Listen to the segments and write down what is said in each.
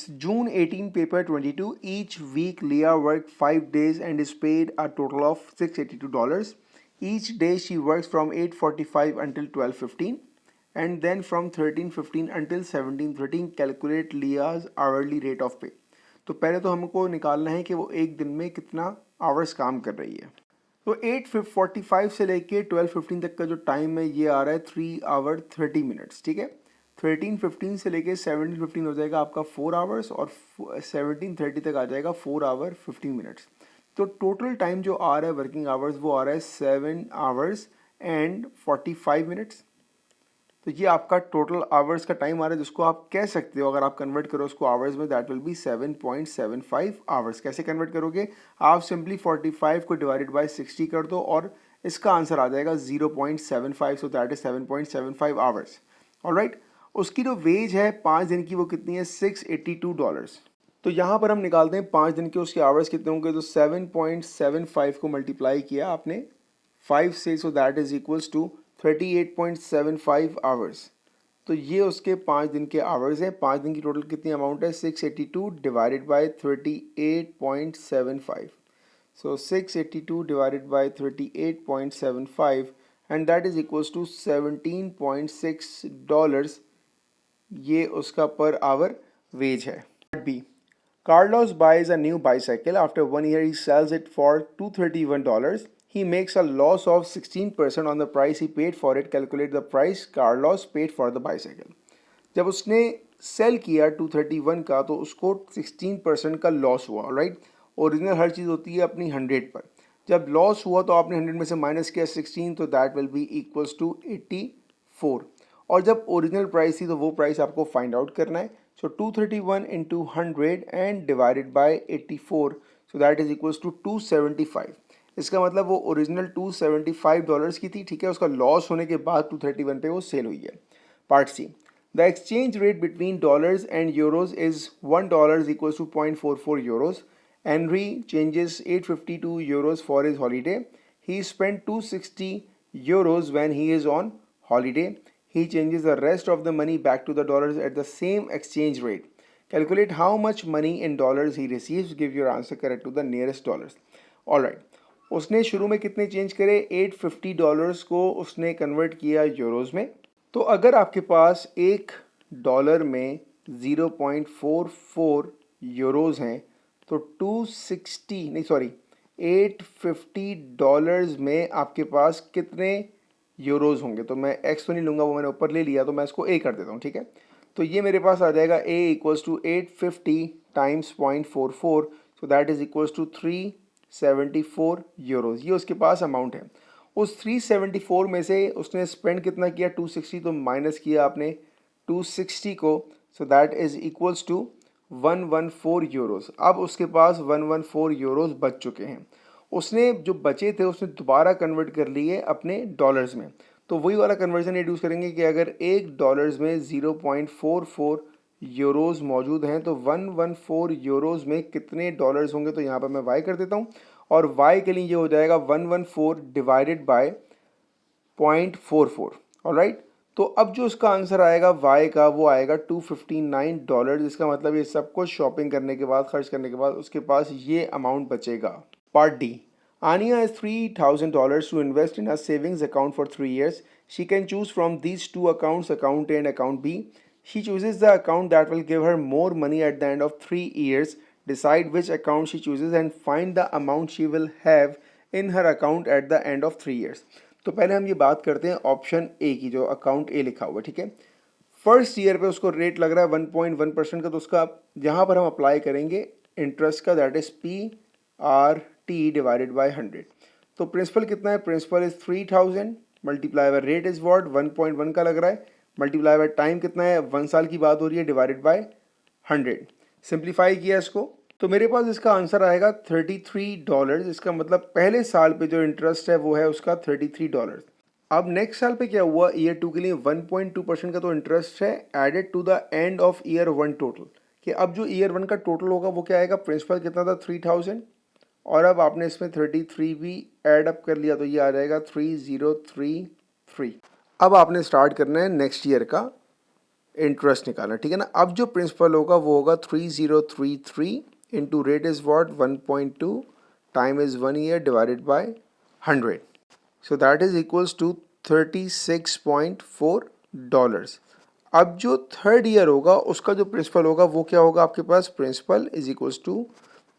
It's June 18, paper 22. Each week, Leah worked 5 days and is paid a total of $682. Each day, she works from 8:45 until 12:15, and then from 13:15 until 17:13. Calculate Leah's hourly rate of pay. तो पहले तो हमको निकालना है कि वो एक दिन में कितना आवर्स काम कर रही है. तो 8:45 से लेके 12:15 तक का जो टाइम है ये आ रहा है 3 आवर 30 मिनट्स. ठीक है. 13:15 से लेके 17:15 हो जाएगा आपका 4 आवर्स और 17:30 तक आ जाएगा 4 आवर 15 मिनट्स. तो टोटल टाइम जो आ रहा है वर्किंग आवर्स वो आ रहा है 7 आवर्स एंड 45 मिनट्स. तो ये आपका टोटल आवर्स का टाइम आ रहा है जिसको आप कह सकते हो, अगर आप कन्वर्ट करो उसको आवर्स में, दैट विल बी 7.75 आवर्स. कैसे कन्वर्ट करोगे? आप सिंपली 45 को डिवाइडेड बाय 60 कर दो और इसका आंसर आ जाएगा 0.75. सो दैट इज 7.75 आवर्स. ऑलराइट. उसकी जो वेज है 5 दिन की वो कितनी है? $682. तो यहाँ पर हम निकालते हैं 5 दिन के उसके आवर्स कितने होंगे. तो 7.75 को मल्टीप्लाई किया आपने 5 से, so that is equals to 38.75 hours. तो ये उसके 5 दिन के आवर्स है. 5 दिन की टोटल कितनी अमाउंट है? 682 divided by 38.75. So 682 divided by 38.75 and that is equals to $17.6. ये उसका पर आवर वेज है. B. Carlos buys a new bicycle. After 1 year, he sells it for $231. He makes a loss of 16% on the price he paid for it. Calculate the price Carlos paid for the bicycle. जब उसने cell किया 231 का तो उसको 16% का loss हुआ. Right. Original हर चीज़ होती है अपनी 100 पर. जब लॉस हुआ तो आपने 100 में से माइनस किया 16, तो that will be equals to 84. और जब ओरिजिनल प्राइस थी तो वो प्राइस आपको फाइंड आउट करना है. So 231 into 100 and divided by 84, so that is equals to 275. इसका मतलब वो ओरिजिनल $275 की थी. ठीक है. उसका लॉस होने के बाद 231 पे वो सेल हुई है. Part C. The exchange rate between dollars and euros is $1 is equals to 0.44 euros. Henry changes 852 euros for his holiday. He spent 260 euros when he is on holiday. He changes the rest of the money back to the dollars at the same exchange rate. Calculate how much money in dollars he receives. Give your answer correct to the nearest dollars. Alright. उसने शुरू में कितने change करे? $850 को उसने convert किया euros में. तो अगर आपके पास $1 में 0.44 यूरोज हैं तो 260 नहीं सॉरी $850 में आपके पास कितने यूरोज होंगे? तो मैं एक्स तो नहीं लूँगा, वो मैंने ऊपर ले लिया, तो मैं इसको ए कर देता हूँ. ठीक है. तो ये मेरे पास आ जाएगा A equals to 850 times 0.44, so that is equals to 374 euros. ये उसके पास अमाउंट है. उस 374 में से उसने स्पेंड कितना किया? 260. तो माइनस किया आपने 260 को, so that is equals to 114 euros. अब उसके पास 114 यूरोज बच चुके हैं. उसने जो बचे थे उसने दोबारा कन्वर्ट कर लिए अपने डॉलर्स में. तो वही वाला कन्वर्जन यूज़ करेंगे कि अगर $1 में 0.44 यूरोज मौजूद हैं तो 114 यूरोज में कितने डॉलर्स होंगे? तो यहाँ पर मैं वाई कर देता हूँ और वाई के लिए ये हो जाएगा 114 डिवाइडेड बाय 0.44. ऑलराइट. तो अब जो उसका आंसर आएगा वाई का वो आएगा $259. जिसका मतलब ये सब कुछ शॉपिंग करने के बाद, खर्च करने के बाद उसके पास ये अमाउंट बचेगा. Part D. Ania has $3,000 to invest in a savings account for 3 years. She can choose from these two accounts, account A and account B. She chooses the account that will give her more money at the end of 3 years. Decide which account she chooses and find the amount she will have in her account at the end of 3 years. तो पहले हम ये बात करते हैं option A की, जो account ए लिखा हुआ है. ठीक है. फर्स्ट ईयर पे उसको रेट लग रहा है 1.1% का, तो उसका यहाँ पर हम अप्लाई करेंगे इंटरेस्ट का, that is PRT divided by 100. तो प्रिंसिपल कितना है? Principal is 3000 multiply by rate is what 1.1 का लग रहा है, मल्टीप्लाई बाय टाइम कितना है? 1 साल की बात हो रही है, डिवाइडेड बाय 100. सिंप्लीफाई किया इसको तो मेरे पास इसका आंसर आएगा $33. इसका मतलब पहले साल पे जो इंटरेस्ट है वो है उसका $33. अब नेक्स्ट साल पे क्या हुआ? ईयर 2 के लिए 1.2% का तो इंटरेस्ट है added to the end of year 1 total, कि अब जो ईयर 1 का टोटल होगा वो क्या आएगा? प्रिंसिपल कितना था? 3000 और अब आपने इसमें 33 भी ऐड अप कर लिया तो ये आ जाएगा 3033. अब आपने स्टार्ट करना है नेक्स्ट ईयर का इंटरेस्ट निकालना, ठीक है ना। अब जो प्रिंसिपल होगा वो होगा 3033 into rate is what 1.2 time is 1 year divided by 100, so that is equals to $36.4। अब जो थर्ड ईयर होगा उसका जो प्रिंसिपल होगा वो क्या होगा आपके पास, प्रिंसिपल इज इक्वल्स टू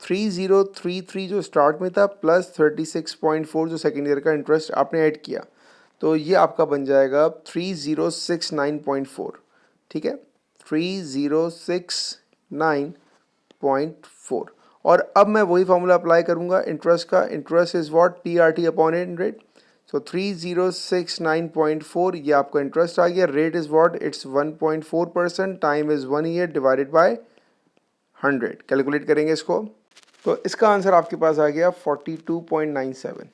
3033 जो स्टार्ट में था प्लस 36.4 जो सेकेंड ईयर का इंटरेस्ट आपने ऐड किया, तो ये आपका बन जाएगा 3069.4, ठीक है, 3069.4। और अब मैं वही फार्मूला अप्लाई करूंगा इंटरेस्ट का, interest is what PRT upon 100, सो 3069.4 ये आपका इंटरेस्ट आ गया, rate is what it's 1.4%, time is 1 year divided by 100, calculate करेंगे इसको तो इसका आंसर आपके पास आ गया 42.97।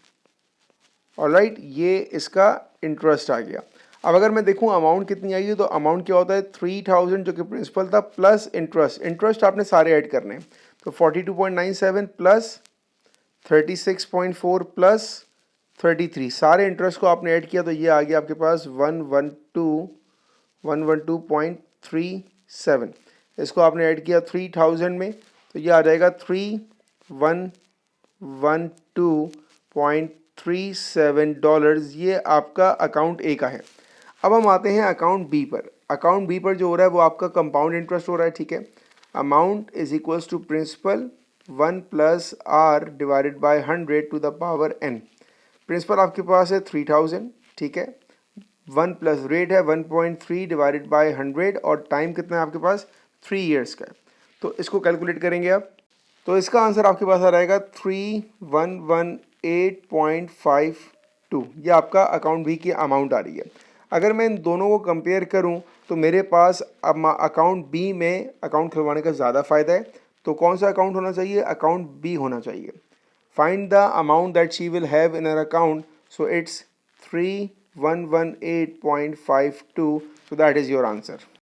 ऑलराइट, ये इसका इंटरेस्ट आ गया। अब अगर मैं देखूं अमाउंट कितनी आई है, तो अमाउंट क्या होता है 3000 जो कि प्रिंसिपल था प्लस इंटरेस्ट, इंटरेस्ट आपने सारे ऐड करने हैं, तो 42.97 प्लस 36.4 प्लस 33, सारे इंटरेस्ट को आपने ऐड किया तो ये आ गया आपके पास 112.37। इसको आपने ऐड किया 3000 में तो ये आ जाएगा 3112.37 ये आपका अकाउंट ए का है। अब हम आते हैं अकाउंट बी पर। अकाउंट बी पर जो हो रहा है वो आपका कंपाउंड इंटरेस्ट हो रहा है, ठीक है। Amount is equals to principal 1 plus R divided by 100 to the power n। Principal आपके पास है 3000, ठीक है, 1 प्लस रेट है 1.3 डिवाइडेड बाय 100 और टाइम कितना है आपके पास 3 ईयर्स का है। तो इसको कैलकुलेट करेंगे आप, तो इसका आंसर आपके पास आ रहेगा 3118.52, ये आपका अकाउंट बी की अमाउंट आ रही है। अगर मैं इन दोनों को कंपेयर करूं तो मेरे पास अब अकाउंट बी में अकाउंट खुलवाने का ज़्यादा फ़ायदा है, तो कौन सा अकाउंट होना चाहिए, अकाउंट बी होना चाहिए। Find the amount that she will have in her account, so it's 3118.52, so that is your answer.